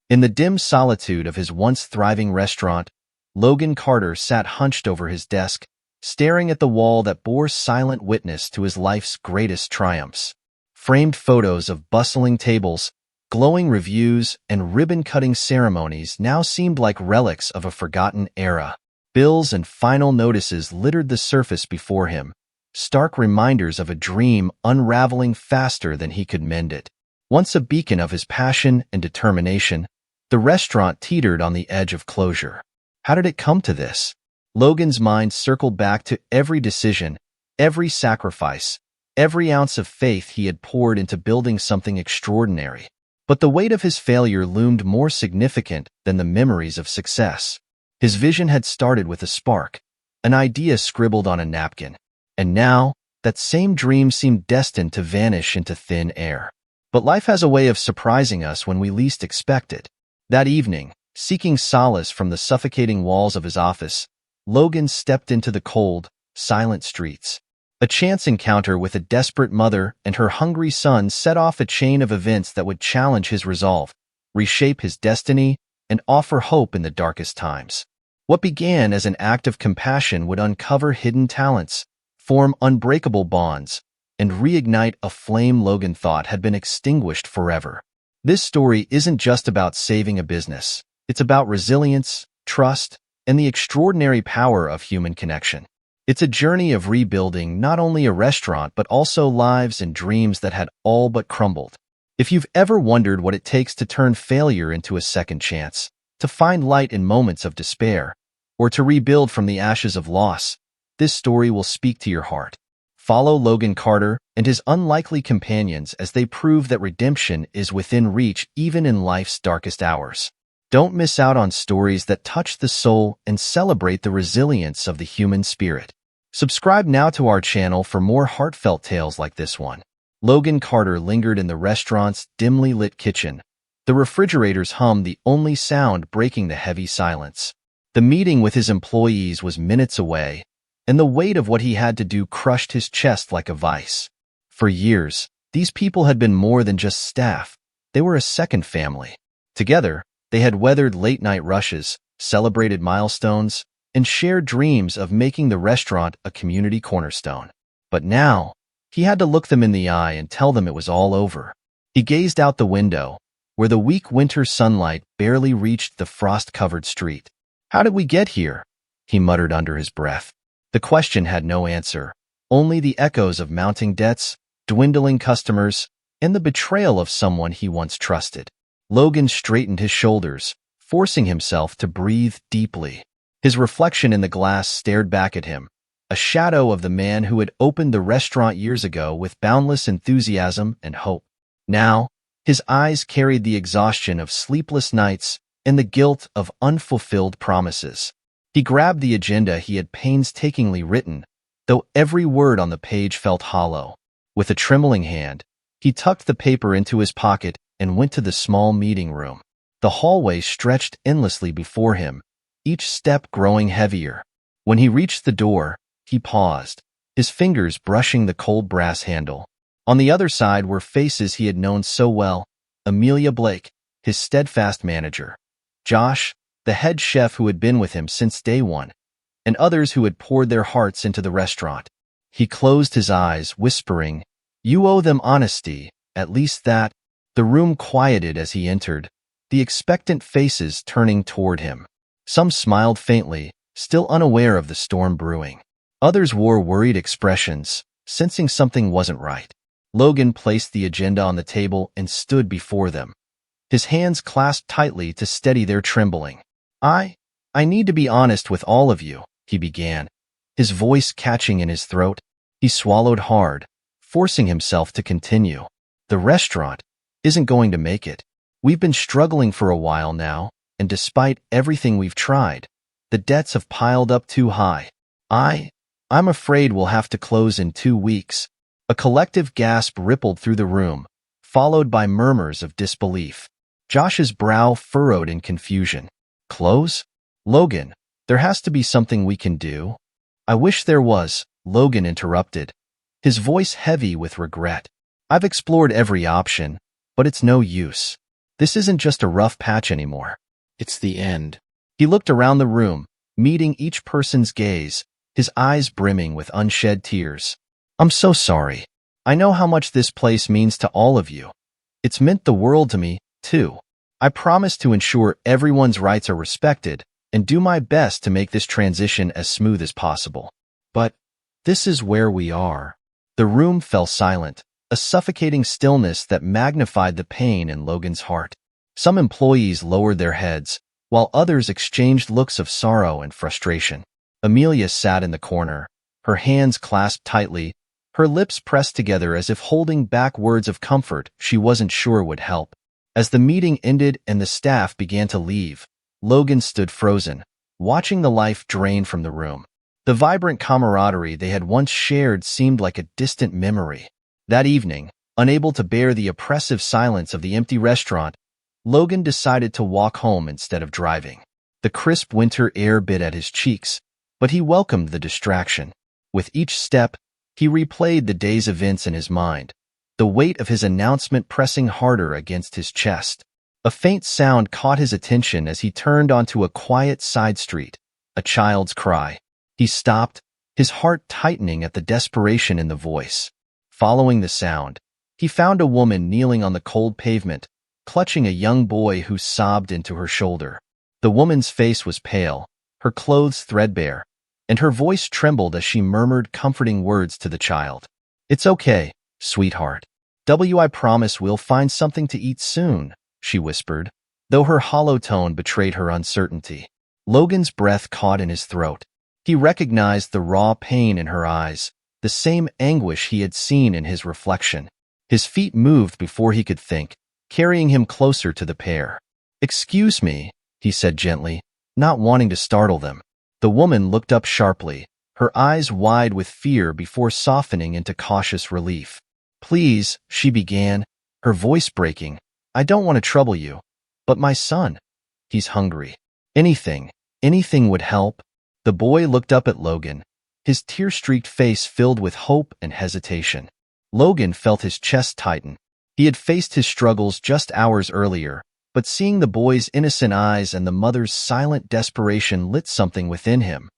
In the dim solitude of his once thriving restaurant, Logan Carter sat hunched over his desk, staring at the wall that bore silent witness to his life's greatest triumphs. Framed photos of bustling tables, glowing reviews, and ribbon-cutting ceremonies now seemed like relics of a forgotten era. Bills and final notices littered the surface before him, stark reminders of a dream unraveling faster than he could mend it. Once a beacon of his passion and determination, the restaurant teetered on the edge of closure. How did it come to this? Logan's mind circled back to every decision, every sacrifice, every ounce of faith he had poured into building something extraordinary. But the weight of his failure loomed more significant than the memories of success. His vision had started with a spark, an idea scribbled on a napkin, and now that same dream seemed destined to vanish into thin air. But life has a way of surprising us when we least expect it. That evening, seeking solace from the suffocating walls of his office, Logan stepped into the cold, silent streets. A chance encounter with a desperate mother and her hungry son set off a chain of events that would challenge his resolve, reshape his destiny, and offer hope in the darkest times. What began as an act of compassion would uncover hidden talents, form unbreakable bonds, and reignite a flame Logan thought had been extinguished forever. This story isn't just about saving a business. It's about resilience, trust, and the extraordinary power of human connection. It's a journey of rebuilding not only a restaurant but also lives and dreams that had all but crumbled. If you've ever wondered what it takes to turn failure into a second chance, to find light in moments of despair, or to rebuild from the ashes of loss, this story will speak to your heart. Follow Logan Carter and his unlikely companions as they prove that redemption is within reach even in life's darkest hours. Don't miss out on stories that touch the soul and celebrate the resilience of the human spirit. Subscribe now to our channel for more heartfelt tales like this one. Logan Carter lingered in the restaurant's dimly lit kitchen. The refrigerators hummed, the only sound breaking the heavy silence. The meeting with his employees was minutes away, and the weight of what he had to do crushed his chest like a vice. For years, these people had been more than just staff. They were a second family. Together, they had weathered late-night rushes, celebrated milestones, and shared dreams of making the restaurant a community cornerstone. But now, he had to look them in the eye and tell them it was all over. He gazed out the window, where the weak winter sunlight barely reached the frost-covered street. "How did we get here?" he muttered under his breath. The question had no answer, only the echoes of mounting debts, dwindling customers, and the betrayal of someone he once trusted. Logan straightened his shoulders, forcing himself to breathe deeply. His reflection in the glass stared back at him, a shadow of the man who had opened the restaurant years ago with boundless enthusiasm and hope. Now, his eyes carried the exhaustion of sleepless nights and the guilt of unfulfilled promises. He grabbed the agenda he had painstakingly written, though every word on the page felt hollow. With a trembling hand, he tucked the paper into his pocket and went to the small meeting room. The hallway stretched endlessly before him, each step growing heavier. When he reached the door, he paused, his fingers brushing the cold brass handle. On the other side were faces he had known so well: Amelia Blake, his steadfast manager; Josh, the head chef who had been with him since day one; and others who had poured their hearts into the restaurant. He closed his eyes, whispering, "You owe them honesty, at least that." The room quieted as he entered, the expectant faces turning toward him. Some smiled faintly, still unaware of the storm brewing. Others wore worried expressions, sensing something wasn't right. Logan placed the agenda on the table and stood before them, his hands clasped tightly to steady their trembling. I need to be honest with all of you," he began, his voice catching in his throat. He swallowed hard, forcing himself to continue. "The restaurant isn't going to make it. We've been struggling for a while now, and despite everything we've tried, the debts have piled up too high. I'm afraid we'll have to close in 2 weeks." A collective gasp rippled through the room, followed by murmurs of disbelief. Josh's brow furrowed in confusion. "Close? Logan, there has to be something we can do." "I wish there was," Logan interrupted, his voice heavy with regret. "I've explored every option, but it's no use. This isn't just a rough patch anymore. It's the end. He looked around the room, meeting each person's gaze, his eyes brimming with unshed tears. I'm so sorry. I know how much this place means to all of you. It's meant the world to me, too. I promise to ensure everyone's rights are respected and do my best to make this transition as smooth as possible. But this is where we are. The room fell silent, a suffocating stillness that magnified the pain in Logan's heart. Some employees lowered their heads, while others exchanged looks of sorrow and frustration. Amelia sat in the corner, her hands clasped tightly, her lips pressed together as if holding back words of comfort she wasn't sure would help. As the meeting ended and the staff began to leave, Logan stood frozen, watching the life drain from the room. The vibrant camaraderie they had once shared seemed like a distant memory. That evening, unable to bear the oppressive silence of the empty restaurant, Logan decided to walk home instead of driving. The crisp winter air bit at his cheeks, but he welcomed the distraction. With each step, he replayed the day's events in his mind, the weight of his announcement pressing harder against his chest. A faint sound caught his attention as he turned onto a quiet side street, a child's cry. He stopped, his heart tightening at the desperation in the voice. Following the sound, he found a woman kneeling on the cold pavement, clutching a young boy who sobbed into her shoulder. The woman's face was pale, her clothes threadbare, and her voice trembled as she murmured comforting words to the child. It's okay, sweetheart. I promise we'll find something to eat soon, she whispered, though her hollow tone betrayed her uncertainty. Logan's breath caught in his throat. He recognized the raw pain in her eyes, the same anguish he had seen in his reflection. His feet moved before he could think, carrying him closer to the pair. Excuse me, he said gently, not wanting to startle them. The woman looked up sharply, her eyes wide with fear before softening into cautious relief. Please, she began, her voice breaking. I don't want to trouble you, but my son, he's hungry. Anything would help. The boy looked up at Logan, his tear-streaked face filled with hope and hesitation. Logan felt his chest tighten. He had faced his struggles just hours earlier, but seeing the boy's innocent eyes and the mother's silent desperation lit something within him,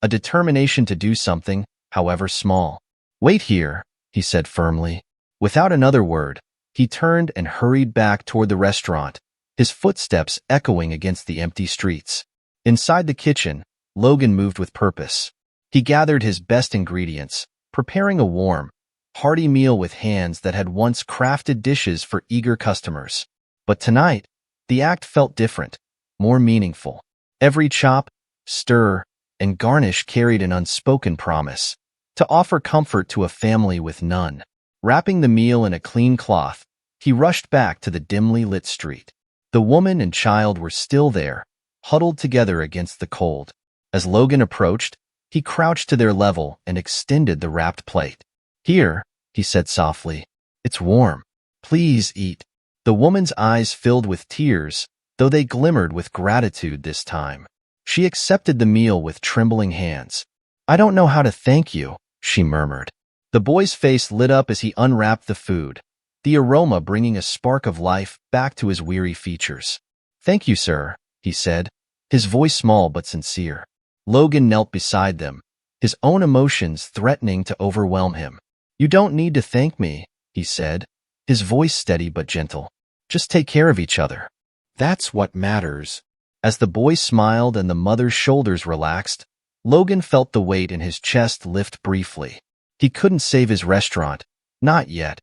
a determination to do something, however small. Wait here, he said firmly. Without another word, he turned and hurried back toward the restaurant, his footsteps echoing against the empty streets. Inside the kitchen, Logan moved with purpose. He gathered his best ingredients, preparing a warm, hearty meal with hands that had once crafted dishes for eager customers. But tonight, the act felt different, more meaningful. Every chop, stir, and garnish carried an unspoken promise to offer comfort to a family with none. Wrapping the meal in a clean cloth, he rushed back to the dimly lit street. The woman and child were still there, huddled together against the cold. As Logan approached, he crouched to their level and extended the wrapped plate. Here, he said softly. It's warm. Please eat. The woman's eyes filled with tears, though they glimmered with gratitude this time. She accepted the meal with trembling hands. I don't know how to thank you, she murmured. The boy's face lit up as he unwrapped the food, the aroma bringing a spark of life back to his weary features. Thank you, sir, he said, his voice small but sincere. Logan knelt beside them, his own emotions threatening to overwhelm him. You don't need to thank me, he said, his voice steady but gentle. Just take care of each other. That's what matters. As the boy smiled and the mother's shoulders relaxed, Logan felt the weight in his chest lift briefly. He couldn't save his restaurant, not yet,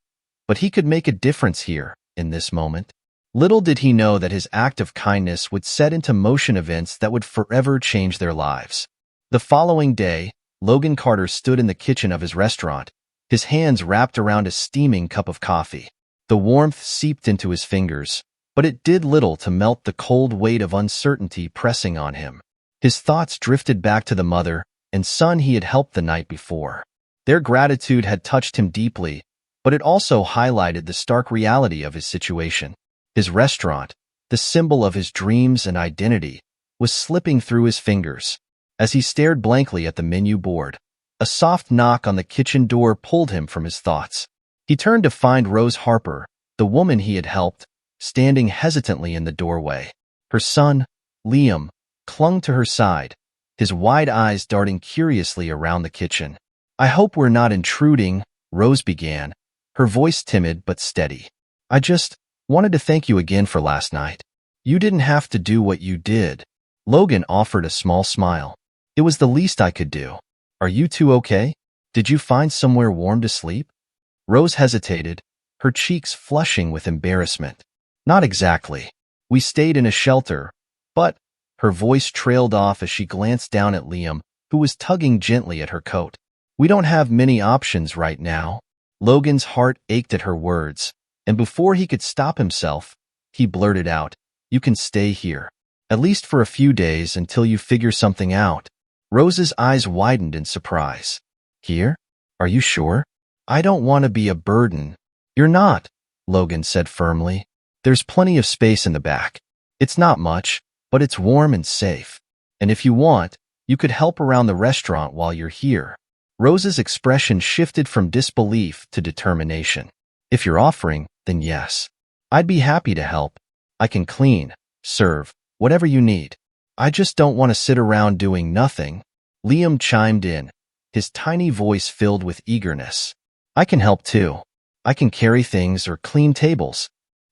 but he could make a difference here, in this moment. Little did he know that his act of kindness would set into motion events that would forever change their lives. The following day, Logan Carter stood in the kitchen of his restaurant, his hands wrapped around a steaming cup of coffee. The warmth seeped into his fingers, but it did little to melt the cold weight of uncertainty pressing on him. His thoughts drifted back to the mother and son he had helped the night before. Their gratitude had touched him deeply, but it also highlighted the stark reality of his situation. His restaurant, the symbol of his dreams and identity, was slipping through his fingers. As he stared blankly at the menu board, a soft knock on the kitchen door pulled him from his thoughts. He turned to find Rose Harper, the woman he had helped, standing hesitantly in the doorway. Her son, Liam, clung to her side, his wide eyes darting curiously around the kitchen. "I hope we're not intruding," Rose began, her voice timid but steady. "I just wanted to thank you again for last night." "You didn't have to do what you did." Logan offered a small smile. "It was the least I could do." "Are you two okay? Did you find somewhere warm to sleep?" Rose hesitated, her cheeks flushing with embarrassment. "Not exactly. We stayed in a shelter, but—" Her voice trailed off as she glanced down at Liam, who was tugging gently at her coat. "We don't have many options right now." Logan's heart ached at her words, and before he could stop himself, he blurted out, "You can stay here. At least for a few days until you figure something out." Rose's eyes widened in surprise. "Here? Are you sure? I don't want to be a burden." "You're not," Logan said firmly. "There's plenty of space in the back. It's not much, but it's warm and safe. And if you want, you could help around the restaurant while you're here." Rose's expression shifted from disbelief to determination. "If you're offering, then yes. I'd be happy to help. I can clean, serve, whatever you need. I just don't want to sit around doing nothing." Liam chimed in, his tiny voice filled with eagerness. "I can help too. I can carry things or clean tables."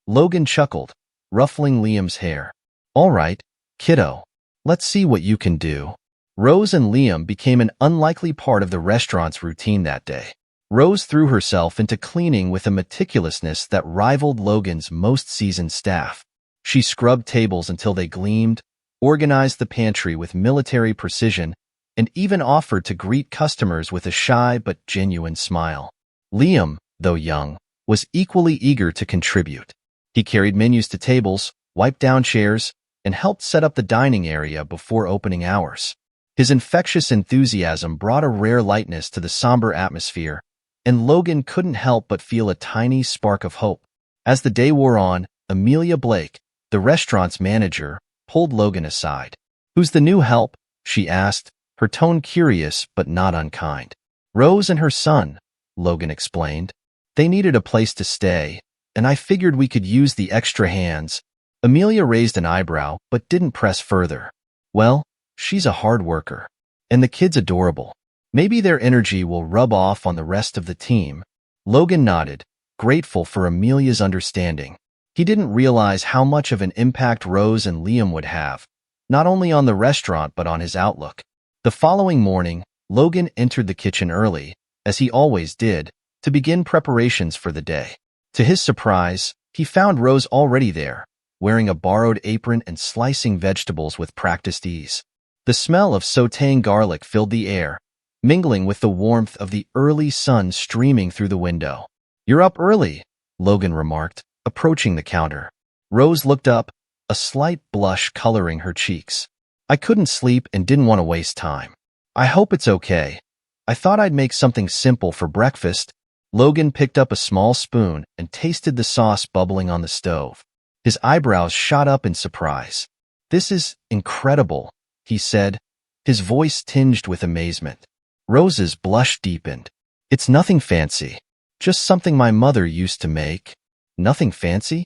Logan chuckled, ruffling Liam's hair. "All right, kiddo. Let's see what you can do." Rose and Liam became an unlikely part of the restaurant's routine that day. Rose threw herself into cleaning with a meticulousness that rivaled Logan's most seasoned staff. She scrubbed tables until they gleamed, organized the pantry with military precision, and even offered to greet customers with a shy but genuine smile. Liam, though young, was equally eager to contribute. He carried menus to tables, wiped down chairs, and helped set up the dining area before opening hours. His infectious enthusiasm brought a rare lightness to the somber atmosphere, and Logan couldn't help but feel a tiny spark of hope. As the day wore on, Amelia Blake, the restaurant's manager, pulled Logan aside. "Who's the new help?" she asked, her tone curious but not unkind. "Rose and her son," Logan explained. "They needed a place to stay, and I figured we could use the extra hands." Amelia raised an eyebrow but didn't press further. "Well, she's a hard worker, and the kid's adorable. Maybe their energy will rub off on the rest of the team." Logan nodded, grateful for Amelia's understanding. He didn't realize how much of an impact Rose and Liam would have, not only on the restaurant but on his outlook. The following morning, Logan entered the kitchen early, as he always did, to begin preparations for the day. To his surprise, he found Rose already there, wearing a borrowed apron and slicing vegetables with practiced ease. The smell of sautéing garlic filled the air, mingling with the warmth of the early sun streaming through the window. "You're up early," Logan remarked, approaching the counter. Rose looked up, a slight blush coloring her cheeks. "I couldn't sleep and didn't want to waste time. I hope it's okay. I thought I'd make something simple for breakfast." Logan picked up a small spoon and tasted the sauce bubbling on the stove. His eyebrows shot up in surprise. "This is incredible," he said, his voice tinged with amazement. Rose's blush deepened. "It's nothing fancy. Just something my mother used to make." "Nothing fancy?"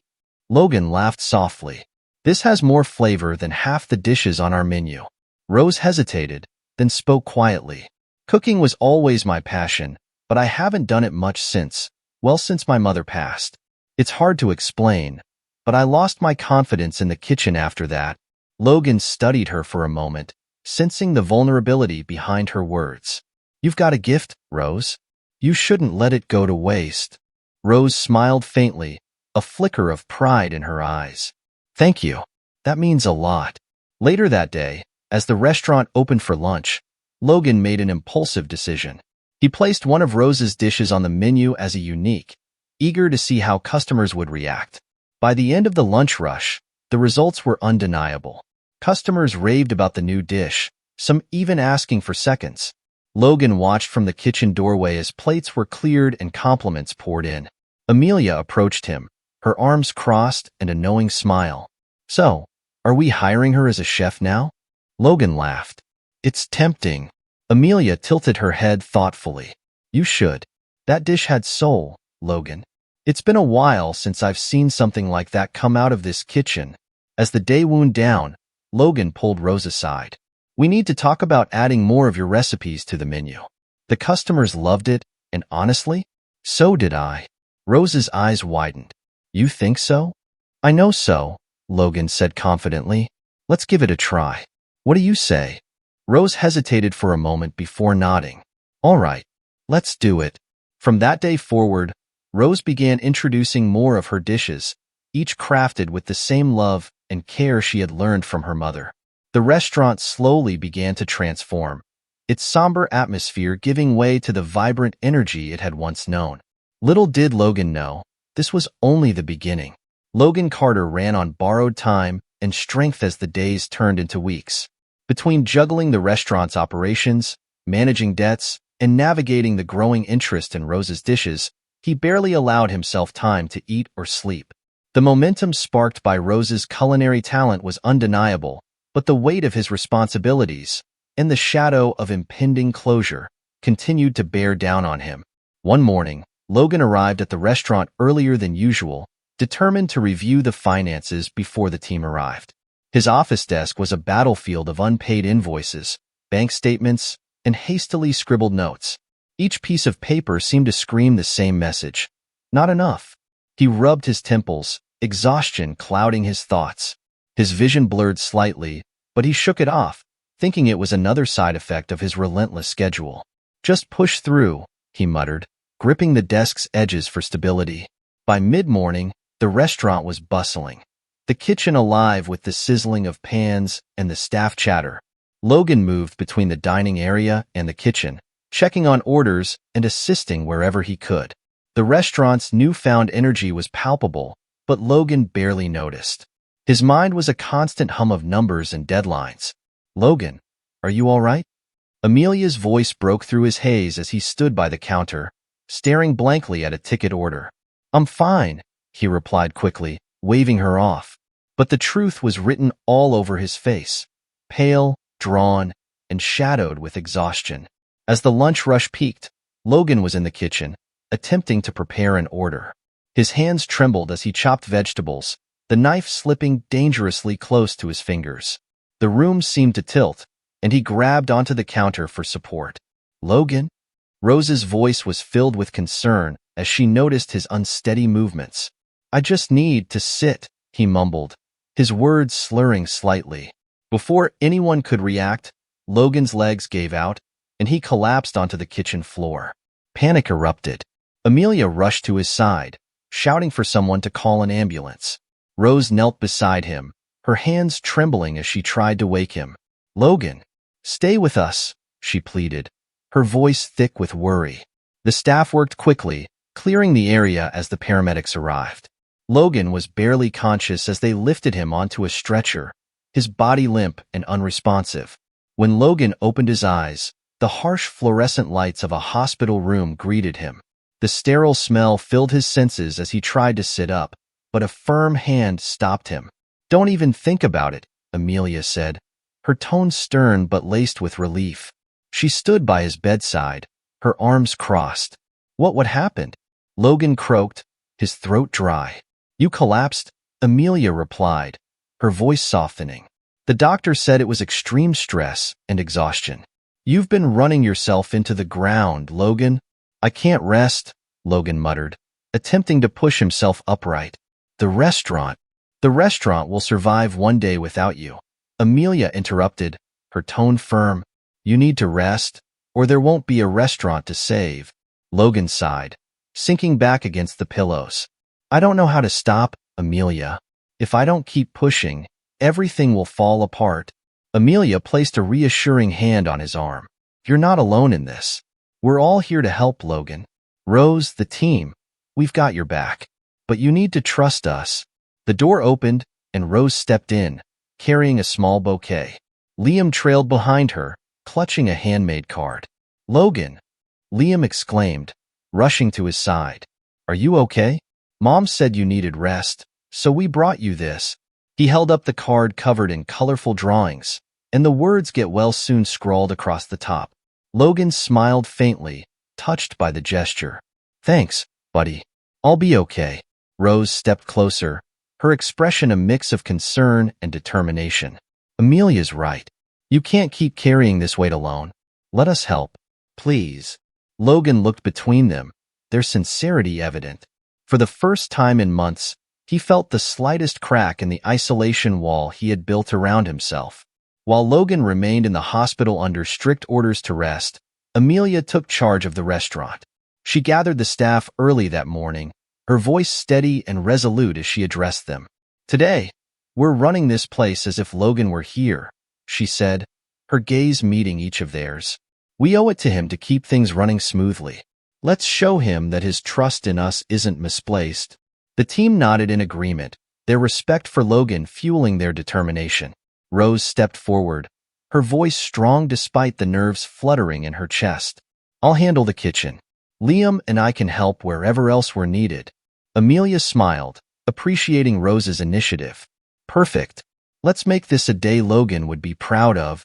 Logan laughed softly. "This has more flavor than half the dishes on our menu." Rose hesitated, then spoke quietly. "Cooking was always my passion, but I haven't done it much since my mother passed. It's hard to explain, but I lost my confidence in the kitchen after that." Logan studied her for a moment, sensing the vulnerability behind her words. "You've got a gift, Rose. You shouldn't let it go to waste." Rose smiled faintly, a flicker of pride in her eyes. "Thank you. That means a lot." Later that day, as the restaurant opened for lunch, Logan made an impulsive decision. He placed one of Rose's dishes on the menu as a unique, eager to see how customers would react. By the end of the lunch rush, the results were undeniable. Customers raved about the new dish, some even asking for seconds. Logan watched from the kitchen doorway as plates were cleared and compliments poured in. Amelia approached him, her arms crossed and a knowing smile. "So, are we hiring her as a chef now?" Logan laughed. "It's tempting." Amelia tilted her head thoughtfully. "You should. That dish had soul, Logan. It's been a while since I've seen something like that come out of this kitchen. As the day wound down, Logan pulled Rose aside. We need to talk about adding more of your recipes to the menu. The customers loved it, and honestly, so did I. Rose's eyes widened. You think so? I know so, Logan said confidently. Let's give it a try. What do you say? Rose hesitated for a moment before nodding. All right, let's do it. From that day forward, Rose began introducing more of her dishes, each crafted with the same love and care she had learned from her mother. The restaurant slowly began to transform, its somber atmosphere giving way to the vibrant energy it had once known. Little did Logan know, this was only the beginning. Logan Carter ran on borrowed time and strength as the days turned into weeks. Between juggling the restaurant's operations, managing debts, and navigating the growing interest in Rose's dishes, he barely allowed himself time to eat or sleep. The momentum sparked by Rose's culinary talent was undeniable, but the weight of his responsibilities, and the shadow of impending closure, continued to bear down on him. One morning, Logan arrived at the restaurant earlier than usual, determined to review the finances before the team arrived. His office desk was a battlefield of unpaid invoices, bank statements, and hastily scribbled notes. Each piece of paper seemed to scream the same message. Not enough. He rubbed his temples, exhaustion clouding his thoughts. His vision blurred slightly, but he shook it off, thinking it was another side effect of his relentless schedule. Just push through, he muttered, gripping the desk's edges for stability. By mid-morning, the restaurant was bustling, the kitchen alive with the sizzling of pans and the staff chatter. Logan moved between the dining area and the kitchen, checking on orders and assisting wherever he could. The restaurant's newfound energy was palpable, but Logan barely noticed. His mind was a constant hum of numbers and deadlines. Logan, are you all right? Amelia's voice broke through his haze as he stood by the counter, staring blankly at a ticket order. I'm fine, he replied quickly, waving her off. But the truth was written all over his face, pale, drawn, and shadowed with exhaustion. As the lunch rush peaked, Logan was in the kitchen, attempting to prepare an order. His hands trembled as he chopped vegetables, the knife slipping dangerously close to his fingers. The room seemed to tilt, and he grabbed onto the counter for support. Logan? Rose's voice was filled with concern as she noticed his unsteady movements. I just need to sit, he mumbled, his words slurring slightly. Before anyone could react, Logan's legs gave out, and he collapsed onto the kitchen floor. Panic erupted. Amelia rushed to his side, shouting for someone to call an ambulance. Rose knelt beside him, her hands trembling as she tried to wake him. Logan, stay with us, she pleaded, her voice thick with worry. The staff worked quickly, clearing the area as the paramedics arrived. Logan was barely conscious as they lifted him onto a stretcher, his body limp and unresponsive. When Logan opened his eyes, the harsh fluorescent lights of a hospital room greeted him. The sterile smell filled his senses as he tried to sit up, but a firm hand stopped him. Don't even think about it, Amelia said, her tone stern but laced with relief. She stood by his bedside, her arms crossed. What happened? Logan croaked, his throat dry. You collapsed, Amelia replied, her voice softening. The doctor said it was extreme stress and exhaustion. You've been running yourself into the ground, Logan. I can't rest, Logan muttered, attempting to push himself upright. The restaurant will survive one day without you. Amelia interrupted, her tone firm. You need to rest, or there won't be a restaurant to save. Logan sighed, sinking back against the pillows. I don't know how to stop, Amelia. If I don't keep pushing, everything will fall apart. Amelia placed a reassuring hand on his arm. You're not alone in this. We're all here to help, Logan. Rose, the team, we've got your back. But you need to trust us. The door opened, and Rose stepped in, carrying a small bouquet. Liam trailed behind her, clutching a handmade card. Logan, Liam exclaimed, rushing to his side. Are you okay? Mom said you needed rest, so we brought you this. He held up the card covered in colorful drawings, and the words "Get well soon" scrawled across the top. Logan smiled faintly, touched by the gesture. Thanks, buddy. I'll be okay. Rose stepped closer, her expression a mix of concern and determination. Amelia's right. You can't keep carrying this weight alone. Let us help. Please. Logan looked between them, their sincerity evident. For the first time in months, he felt the slightest crack in the isolation wall he had built around himself. While Logan remained in the hospital under strict orders to rest, Amelia took charge of the restaurant. She gathered the staff early that morning, her voice steady and resolute as she addressed them. Today, we're running this place as if Logan were here, she said, her gaze meeting each of theirs. We owe it to him to keep things running smoothly. Let's show him that his trust in us isn't misplaced. The team nodded in agreement, their respect for Logan fueling their determination. Rose stepped forward, her voice strong despite the nerves fluttering in her chest. I'll handle the kitchen. Liam and I can help wherever else we're needed. Amelia smiled, appreciating Rose's initiative. Perfect. Let's make this a day Logan would be proud of.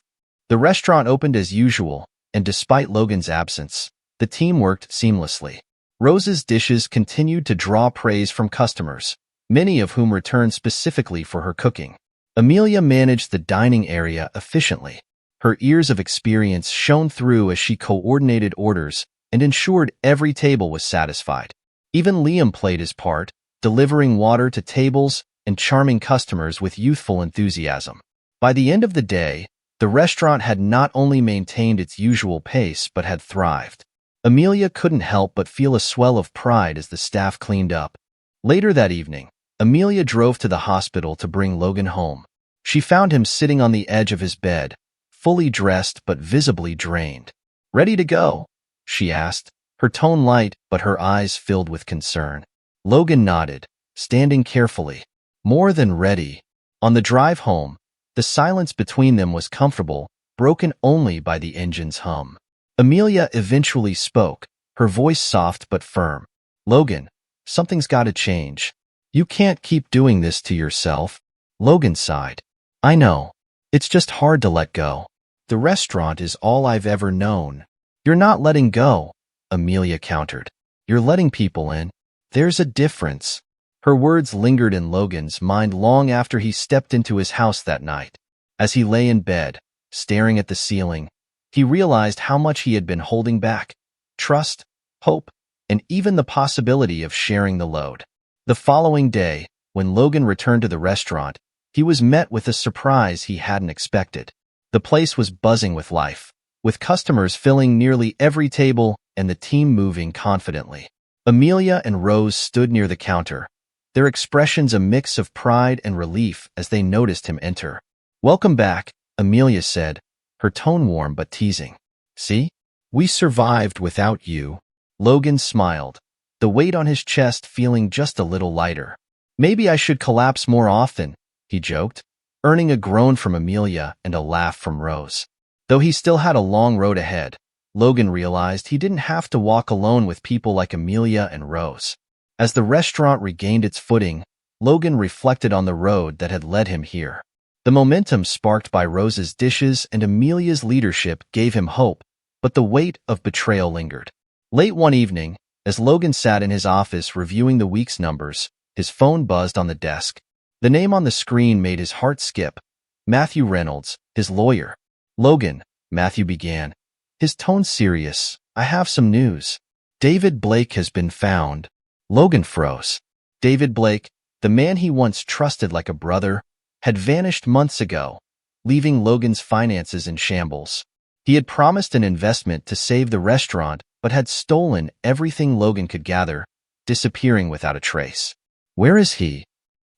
The restaurant opened as usual, and despite Logan's absence, the team worked seamlessly. Rose's dishes continued to draw praise from customers, many of whom returned specifically for her cooking. Amelia managed the dining area efficiently. Her years of experience shone through as she coordinated orders and ensured every table was satisfied. Even Liam played his part, delivering water to tables and charming customers with youthful enthusiasm. By the end of the day, the restaurant had not only maintained its usual pace but had thrived. Amelia couldn't help but feel a swell of pride as the staff cleaned up. Later that evening, Amelia drove to the hospital to bring Logan home. She found him sitting on the edge of his bed, fully dressed but visibly drained. "Ready to go?" she asked, her tone light but her eyes filled with concern. Logan nodded, standing carefully. More than ready. On the drive home, the silence between them was comfortable, broken only by the engine's hum. Amelia eventually spoke, her voice soft but firm. "Logan, something's got to change. You can't keep doing this to yourself." Logan sighed. "I know. It's just hard to let go. The restaurant is all I've ever known." "You're not letting go," Amelia countered. "You're letting people in. There's a difference." Her words lingered in Logan's mind long after he stepped into his house that night. As he lay in bed, staring at the ceiling, he realized how much he had been holding back: trust, hope, and even the possibility of sharing the load. The following day, when Logan returned to the restaurant, he was met with a surprise he hadn't expected. The place was buzzing with life, with customers filling nearly every table and the team moving confidently. Amelia and Rose stood near the counter, their expressions a mix of pride and relief as they noticed him enter. "Welcome back," Amelia said, her tone warm but teasing. "See? We survived without you." Logan smiled, the weight on his chest feeling just a little lighter. "Maybe I should collapse more often," he joked, earning a groan from Amelia and a laugh from Rose. Though he still had a long road ahead, Logan realized he didn't have to walk alone with people like Amelia and Rose. As the restaurant regained its footing, Logan reflected on the road that had led him here. The momentum sparked by Rose's dishes and Amelia's leadership gave him hope, but the weight of betrayal lingered. Late one evening, as Logan sat in his office reviewing the week's numbers, his phone buzzed on the desk. The name on the screen made his heart skip. Matthew Reynolds, his lawyer. "Logan," Matthew began, his tone serious, "I have some news. David Blake has been found." Logan froze. David Blake, the man he once trusted like a brother, had vanished months ago, leaving Logan's finances in shambles. He had promised an investment to save the restaurant, but had stolen everything Logan could gather, disappearing without a trace. "Where is he?"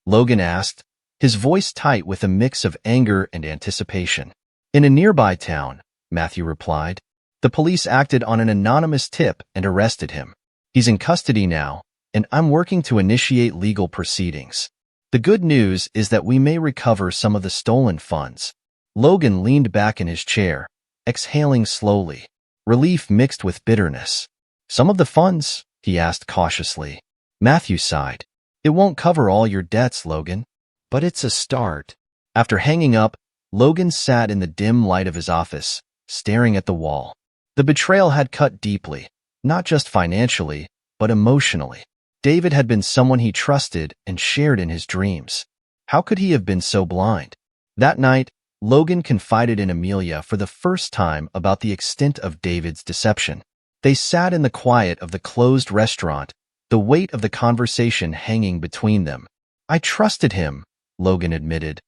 Logan asked, his voice tight with a mix of anger and anticipation. "In a nearby town," Matthew replied. "The police acted on an anonymous tip and arrested him. He's in custody now, and I'm working to initiate legal proceedings. The good news is that we may recover some of the stolen funds." Logan leaned back in his chair, exhaling slowly, relief mixed with bitterness. "Some of the funds?" he asked cautiously. Matthew sighed. "It won't cover all your debts, Logan, but it's a start." After hanging up, Logan sat in the dim light of his office, staring at the wall. The betrayal had cut deeply, not just financially, but emotionally. David had been someone he trusted and shared in his dreams. How could he have been so blind? That night, Logan confided in Amelia for the first time about the extent of David's deception. They sat in the quiet of the closed restaurant, the weight of the conversation hanging between them. "I trusted him," Logan admitted,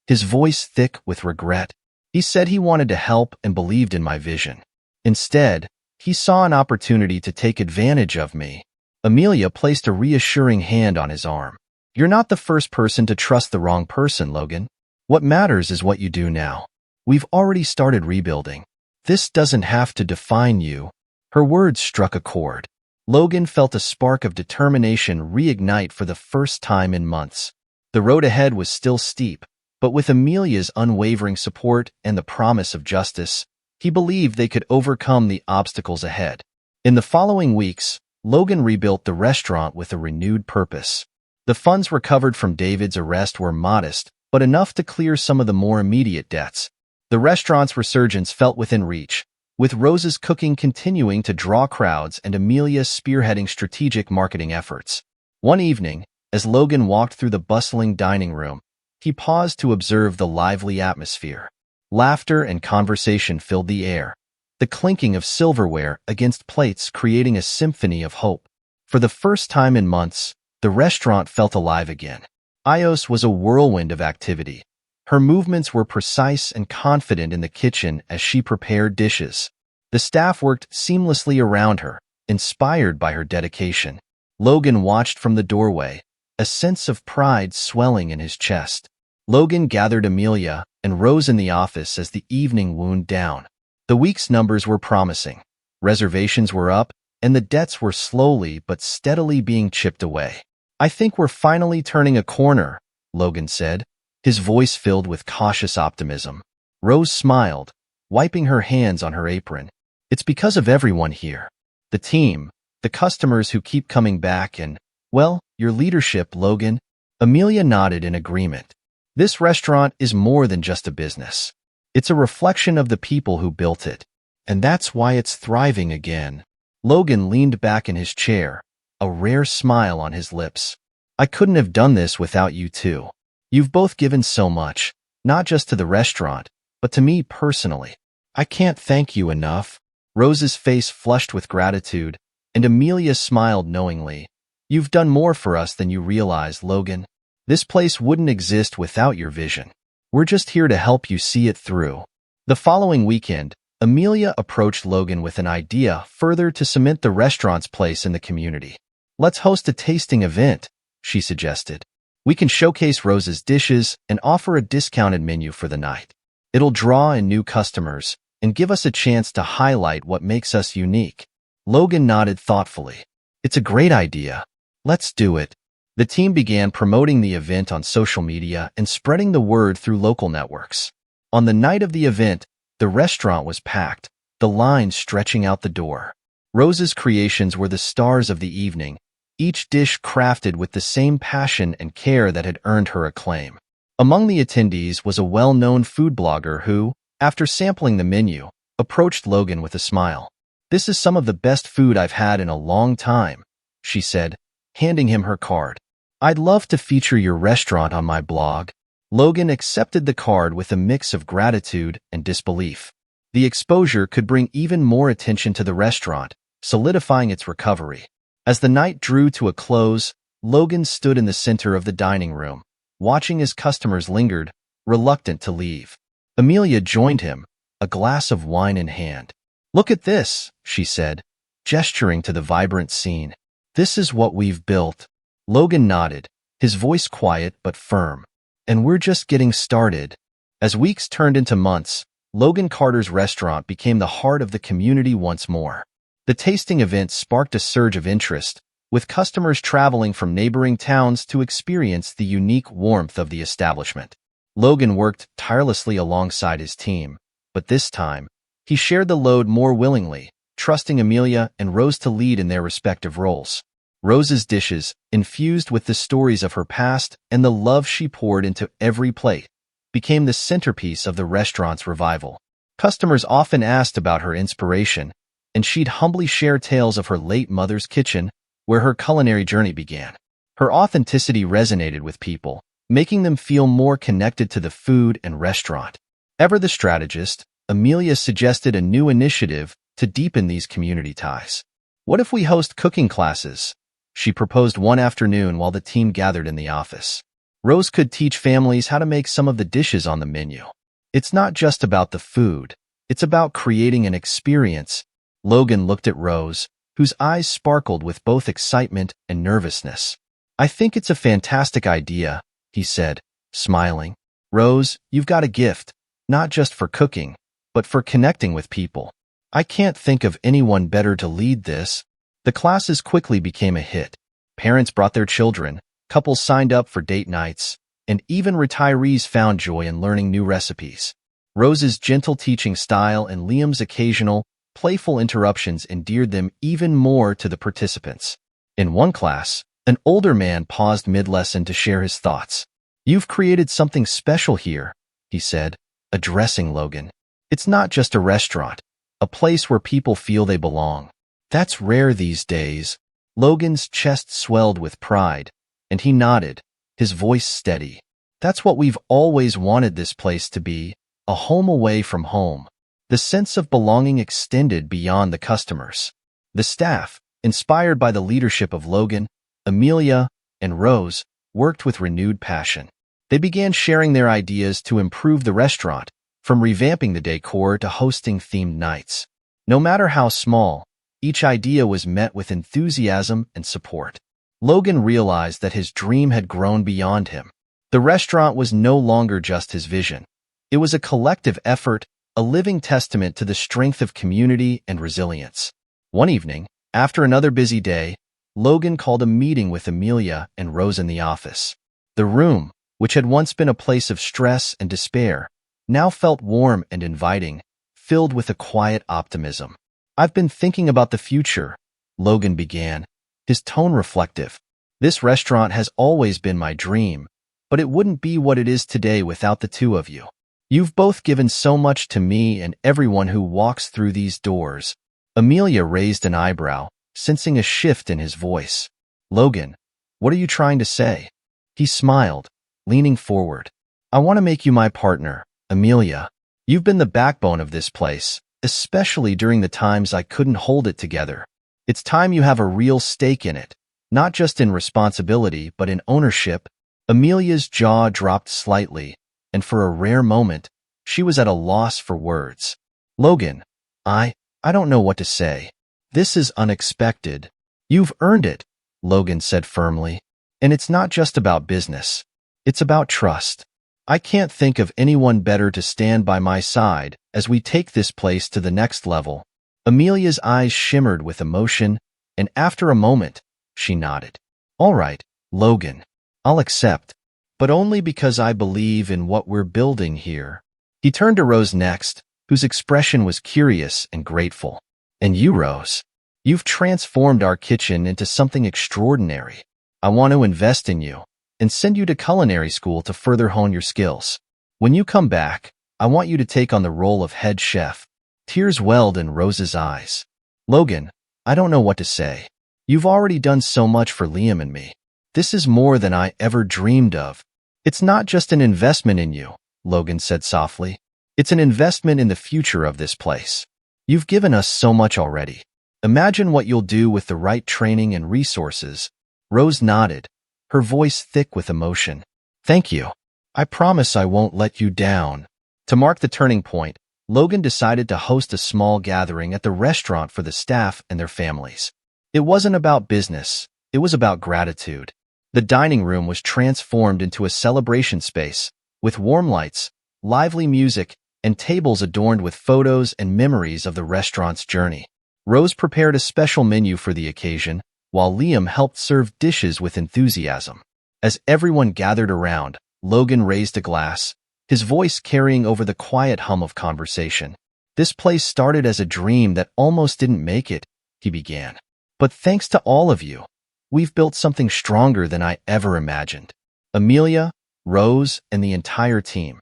his voice thick with regret. "He said he wanted to help and believed in my vision. Instead, he saw an opportunity to take advantage of me." Amelia placed a reassuring hand on his arm. "You're not the first person to trust the wrong person, Logan. What matters is what you do now. We've already started rebuilding. This doesn't have to define you." Her words struck a chord. Logan felt a spark of determination reignite for the first time in months. The road ahead was still steep, but with Amelia's unwavering support and the promise of justice, he believed they could overcome the obstacles ahead. In the following weeks, Logan rebuilt the restaurant with a renewed purpose. The funds recovered from David's arrest were modest, but enough to clear some of the more immediate debts. The restaurant's resurgence felt within reach, with Rose's cooking continuing to draw crowds and Amelia spearheading strategic marketing efforts. One evening, as Logan walked through the bustling dining room, he paused to observe the lively atmosphere. Laughter and conversation filled the air, the clinking of silverware against plates creating a symphony of hope. For the first time in months, the restaurant felt alive again. Ios was a whirlwind of activity. Her movements were precise and confident in the kitchen as she prepared dishes. The staff worked seamlessly around her, inspired by her dedication. Logan watched from the doorway, a sense of pride swelling in his chest. Logan gathered Amelia and Rose in the office as the evening wound down. The week's numbers were promising. Reservations were up, and the debts were slowly but steadily being chipped away. "I think we're finally turning a corner," Logan said, his voice filled with cautious optimism. Rose smiled, wiping her hands on her apron. "It's because of everyone here. The team, the customers who keep coming back and, well, your leadership, Logan." Amelia nodded in agreement. "This restaurant is more than just a business. It's a reflection of the people who built it. And that's why it's thriving again." Logan leaned back in his chair, a rare smile on his lips. "I couldn't have done this without you two. You've both given so much, not just to the restaurant, but to me personally. I can't thank you enough." Rose's face flushed with gratitude, and Amelia smiled knowingly. "You've done more for us than you realize, Logan. This place wouldn't exist without your vision. We're just here to help you see it through." The following weekend, Amelia approached Logan with an idea further to cement the restaurant's place in the community. "Let's host a tasting event," she suggested. "We can showcase Rose's dishes and offer a discounted menu for the night. It'll draw in new customers and give us a chance to highlight what makes us unique." Logan nodded thoughtfully. "It's a great idea. Let's do it." The team began promoting the event on social media and spreading the word through local networks. On the night of the event, the restaurant was packed, the line stretching out the door. Rose's creations were the stars of the evening, each dish crafted with the same passion and care that had earned her acclaim. Among the attendees was a well-known food blogger who, after sampling the menu, approached Logan with a smile. "This is some of the best food I've had in a long time," she said, handing him her card. "I'd love to feature your restaurant on my blog." Logan accepted the card with a mix of gratitude and disbelief. The exposure could bring even more attention to the restaurant, solidifying its recovery. As the night drew to a close, Logan stood in the center of the dining room, watching as customers lingered, reluctant to leave. Amelia joined him, a glass of wine in hand. "Look at this," she said, gesturing to the vibrant scene. "This is what we've built." Logan nodded, his voice quiet but firm. "And we're just getting started." As weeks turned into months, Logan Carter's restaurant became the heart of the community once more. The tasting event sparked a surge of interest, with customers traveling from neighboring towns to experience the unique warmth of the establishment. Logan worked tirelessly alongside his team, but this time, he shared the load more willingly, trusting Amelia and Rose to lead in their respective roles. Rose's dishes, infused with the stories of her past and the love she poured into every plate, became the centerpiece of the restaurant's revival. Customers often asked about her inspiration, and she'd humbly share tales of her late mother's kitchen, where her culinary journey began. Her authenticity resonated with people, making them feel more connected to the food and restaurant. Ever the strategist, Amelia suggested a new initiative to deepen these community ties. "What if we host cooking classes?" she proposed one afternoon while the team gathered in the office. Rose could teach families how to make some of the dishes on the menu. "It's not just about the food. It's about creating an experience." Logan looked at Rose, whose eyes sparkled with both excitement and nervousness. "I think it's a fantastic idea," he said, smiling. "Rose, you've got a gift, not just for cooking, but for connecting with people. I can't think of anyone better to lead this." The classes quickly became a hit. Parents brought their children, couples signed up for date nights, and even retirees found joy in learning new recipes. Rose's gentle teaching style and Liam's occasional, playful interruptions endeared them even more to the participants. In one class, an older man paused mid-lesson to share his thoughts. "You've created something special here," he said, addressing Logan. "It's not just a restaurant, a place where people feel they belong. That's rare these days." Logan's chest swelled with pride, and he nodded, his voice steady. "That's what we've always wanted this place to be, a home away from home." The sense of belonging extended beyond the customers. The staff, inspired by the leadership of Logan, Amelia, and Rose, worked with renewed passion. They began sharing their ideas to improve the restaurant, from revamping the decor to hosting themed nights. No matter how small, each idea was met with enthusiasm and support. Logan realized that his dream had grown beyond him. The restaurant was no longer just his vision. It was a collective effort, a living testament to the strength of community and resilience. One evening, after another busy day, Logan called a meeting with Amelia and Rose in the office. The room, which had once been a place of stress and despair, now felt warm and inviting, filled with a quiet optimism. "I've been thinking about the future," Logan began, his tone reflective. "This restaurant has always been my dream, but it wouldn't be what it is today without the two of you. You've both given so much to me and everyone who walks through these doors." Amelia raised an eyebrow, sensing a shift in his voice. "Logan, what are you trying to say?" He smiled, leaning forward. "I want to make you my partner, Amelia. You've been the backbone of this place, especially during the times I couldn't hold it together. It's time you have a real stake in it, not just in responsibility but in ownership." Amelia's jaw dropped slightly, and for a rare moment, she was at a loss for words. "Logan, I don't know what to say. This is unexpected." "You've earned it," Logan said firmly. "And it's not just about business. It's about trust. I can't think of anyone better to stand by my side as we take this place to the next level." Amelia's eyes shimmered with emotion, and after a moment, she nodded. "All right, Logan, I'll accept, but only because I believe in what we're building here." He turned to Rose next, whose expression was curious and grateful. "And you, Rose, you've transformed our kitchen into something extraordinary. I want to invest in you and send you to culinary school to further hone your skills. When you come back, I want you to take on the role of head chef." Tears welled in Rose's eyes. "Logan, I don't know what to say. You've already done so much for Liam and me. This is more than I ever dreamed of." "It's not just an investment in you," Logan said softly. "It's an investment in the future of this place. You've given us so much already. Imagine what you'll do with the right training and resources." Rose nodded, her voice thick with emotion. "Thank you. I promise I won't let you down." To mark the turning point, Logan decided to host a small gathering at the restaurant for the staff and their families. It wasn't about business, it was about gratitude. The dining room was transformed into a celebration space, with warm lights, lively music, and tables adorned with photos and memories of the restaurant's journey. Rose prepared a special menu for the occasion, while Liam helped serve dishes with enthusiasm. As everyone gathered around, Logan raised a glass, his voice carrying over the quiet hum of conversation. "This place started as a dream that almost didn't make it," he began. "But thanks to all of you, we've built something stronger than I ever imagined. Amelia, Rose, and the entire team.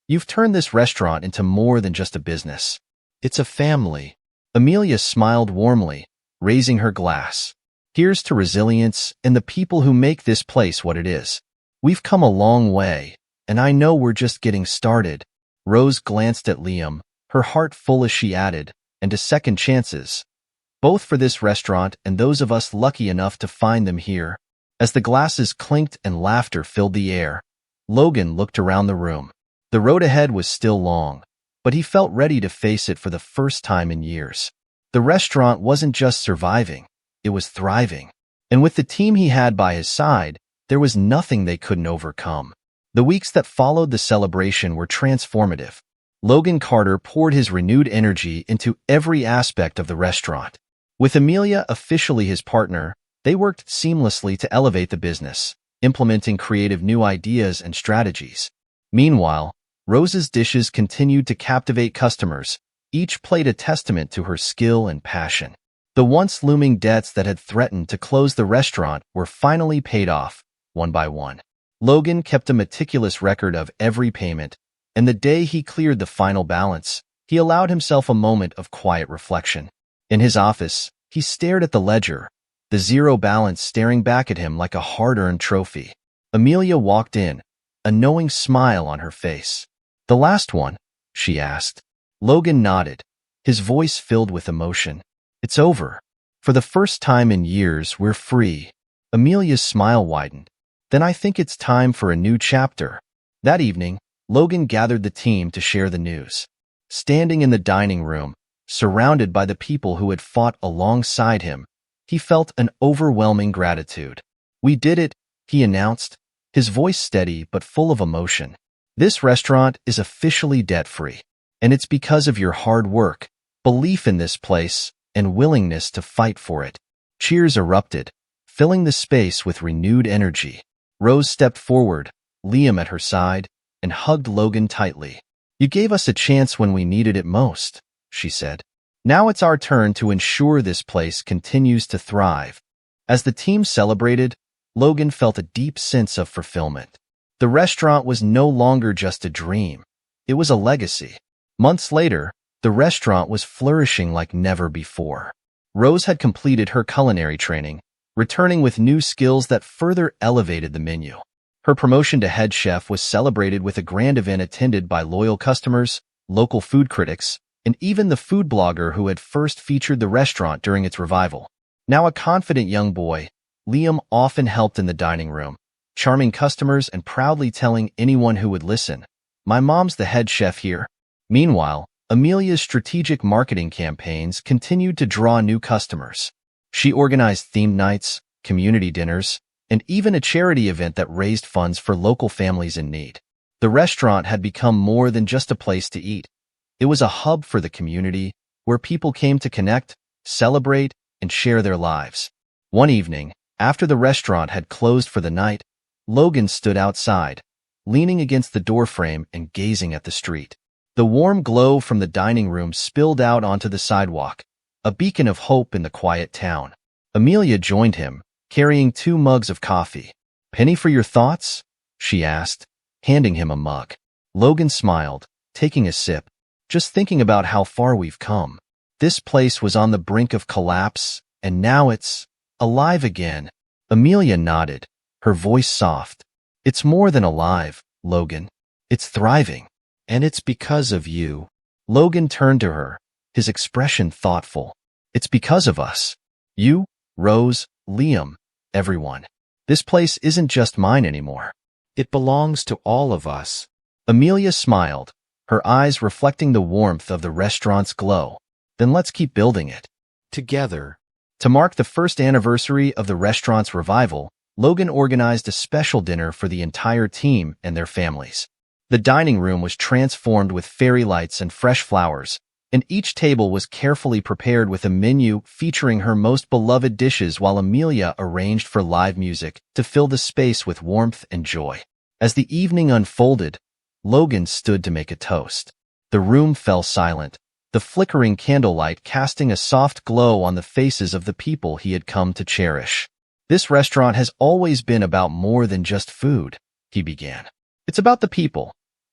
You've turned this restaurant into more than just a business. It's a family." Amelia smiled warmly, raising her glass. Here's to resilience and the people who make this place what it is. We've come a long way, and I know we're just getting started. Rose glanced at Liam, her heart full as she added, and to second chances, both for this restaurant and those of us lucky enough to find them here. As the glasses clinked and laughter filled the air, Logan looked around the room. The road ahead was still long, but he felt ready to face it for the first time in years. The restaurant wasn't just surviving, it was thriving. And with the team he had by his side, there was nothing they couldn't overcome. The weeks that followed the celebration were transformative. Logan Carter poured his renewed energy into every aspect of the restaurant. With Amelia officially his partner, they worked seamlessly to elevate the business, implementing creative new ideas and strategies. Meanwhile, Rose's dishes continued to captivate customers, each plate a testament to her skill and passion. The once looming debts that had threatened to close the restaurant were finally paid off, one by one. Logan kept a meticulous record of every payment, and the day he cleared the final balance, he allowed himself a moment of quiet reflection. In his office, he stared at the ledger, the zero balance staring back at him like a hard-earned trophy. Amelia walked in, a knowing smile on her face. "The last one?" she asked. Logan nodded, his voice filled with emotion. "It's over. For the first time in years, we're free." Amelia's smile widened. "Then I think it's time for a new chapter." That evening, Logan gathered the team to share the news. Standing in the dining room, surrounded by the people who had fought alongside him, he felt an overwhelming gratitude. "We did it," he announced, his voice steady but full of emotion. "This restaurant is officially debt-free, and it's because of your hard work, belief in this place, and willingness to fight for it." Cheers erupted, filling the space with renewed energy. Rose stepped forward, Liam at her side, and hugged Logan tightly. "You gave us a chance when we needed it most," she said. "Now it's our turn to ensure this place continues to thrive." As the team celebrated, Logan felt a deep sense of fulfillment. The restaurant was no longer just a dream. It was a legacy. Months later, the restaurant was flourishing like never before. Rose had completed her culinary training, returning with new skills that further elevated the menu. Her promotion to head chef was celebrated with a grand event attended by loyal customers, local food critics, and even the food blogger who had first featured the restaurant during its revival. Now a confident young boy, Liam often helped in the dining room, charming customers and proudly telling anyone who would listen, "My mom's the head chef here." Meanwhile, Amelia's strategic marketing campaigns continued to draw new customers. She organized themed nights, community dinners, and even a charity event that raised funds for local families in need. The restaurant had become more than just a place to eat. It was a hub for the community, where people came to connect, celebrate, and share their lives. One evening, after the restaurant had closed for the night, Logan stood outside, leaning against the doorframe and gazing at the street. The warm glow from the dining room spilled out onto the sidewalk, a beacon of hope in the quiet town. Amelia joined him, carrying 2 mugs of coffee. "Penny for your thoughts?" she asked, handing him a mug. Logan smiled, taking a sip. "Just thinking about how far we've come. This place was on the brink of collapse, and now it's alive again." Amelia nodded, her voice soft. "It's more than alive, Logan. It's thriving. And it's because of you." Logan turned to her, his expression thoughtful. "It's because of us. You, Rose, Liam, everyone. This place isn't just mine anymore. It belongs to all of us." Amelia smiled, her eyes reflecting the warmth of the restaurant's glow. "Then let's keep building it together." To mark the first anniversary of the restaurant's revival, Logan organized a special dinner for the entire team and their families. The dining room was transformed with fairy lights and fresh flowers, and each table was carefully prepared with a menu featuring her most beloved dishes while Amelia arranged for live music to fill the space with warmth and joy. As the evening unfolded, Logan stood to make a toast. The room fell silent, the flickering candlelight casting a soft glow on the faces of the people he had come to cherish. "This restaurant has always been about more than just food," he began. "It's about the people.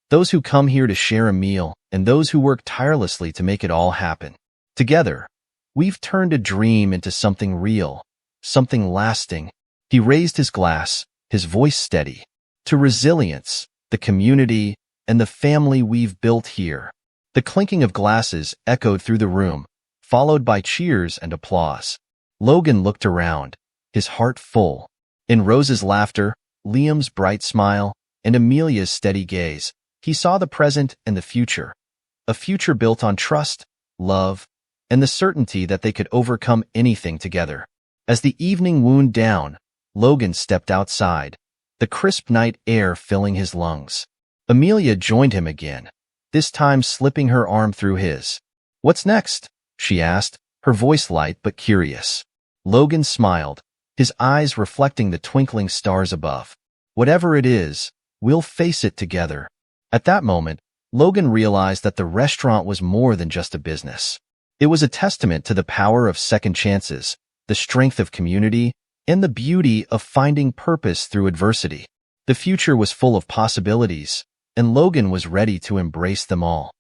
Those who come here to share a meal, and those who work tirelessly to make it all happen. Together, we've turned a dream into something real, something lasting. He raised his glass, his voice steady. To resilience, the community, and the family we've built here. The clinking of glasses echoed through the room, followed by cheers and applause. Logan looked around, his heart full. In Rose's laughter, Liam's bright smile, and Amelia's steady gaze, he saw the present and the future. A future built on trust, love, and the certainty that they could overcome anything together. As the evening wound down, Logan stepped outside, the crisp night air filling his lungs. Amelia joined him again, this time slipping her arm through his. "What's next?" she asked, her voice light but curious. Logan smiled, his eyes reflecting the twinkling stars above. "Whatever it is, we'll face it together." At that moment, Logan realized that the restaurant was more than just a business. It was a testament to the power of second chances, the strength of community, and the beauty of finding purpose through adversity. The future was full of possibilities, and Logan was ready to embrace them all.